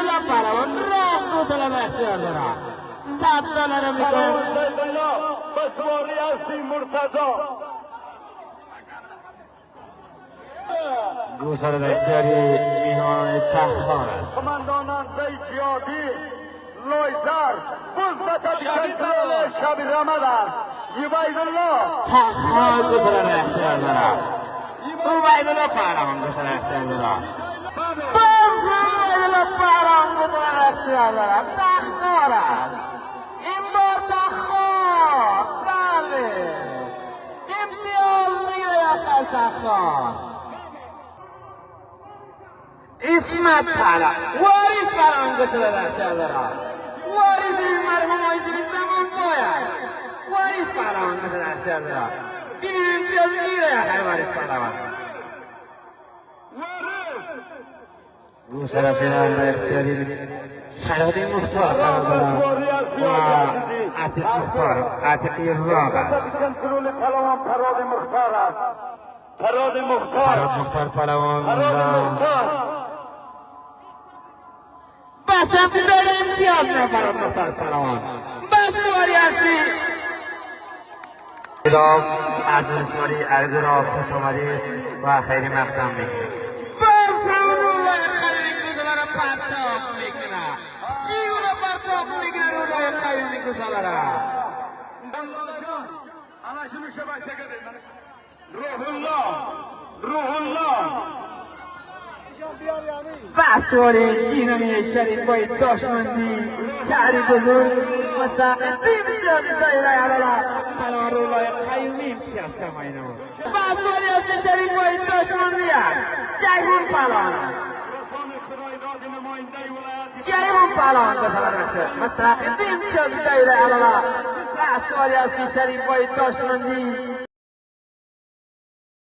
عبدالله پهلوان راه گوساله به اختیار دارد. $100 میکنه. به سواری هستی مرتضی گوساله به اختیاری میهمان تخار است. قماندانان زیدیادی لویزر بزدت کنترل شب رمد است. عبیدالله تخار گوساله به اختیار دارد. عبیدالله پهلوان گوساله اختیار دارد. باز عبیدالله پهلوان گوساله به اختیار دارد. تخار است. این بار تخار. بله امتیاز میگیره یخل تخار. اسمت پهلوان واریس پهلوان گوساله به اختیار دارد. واریس این مرحوم آیسوری زمان بای است. واریس پهلوان گوساله به اختیار دارد. این امتیاز میگیره یخل واریس پهلوان. گوساله فعلا به اختیاری فرادی مختار قرار دارد و عتیق مختار عتیقی راق است. کنترل پهلوان فراد مختار است. فراد مختار پهلوان و بسمت داره امتیاز نه فراد مختار پهلوان. بس سواری هستی از مسواری عرض را خوش آمدی و خیلی مقدم میکنی. بس رولای خیلی گوساله را پرتاب میکنه. چی اونو پرتاب میکنه رولای خیلی گوساله را؟ روح الله بسواری جینانی شریف بای داشمندی شهری بزرگ مستقل امتیازی دایره علالا پهلوان رولای قیومی امتیاز کمایی نمود. بسواری هست شریف بای داشمندی است. جیهون پهلوان است. جیهون پهلوان گوساله رفته مستقل امتیازی دایره علالا بسواری هست شریف بای داشمندی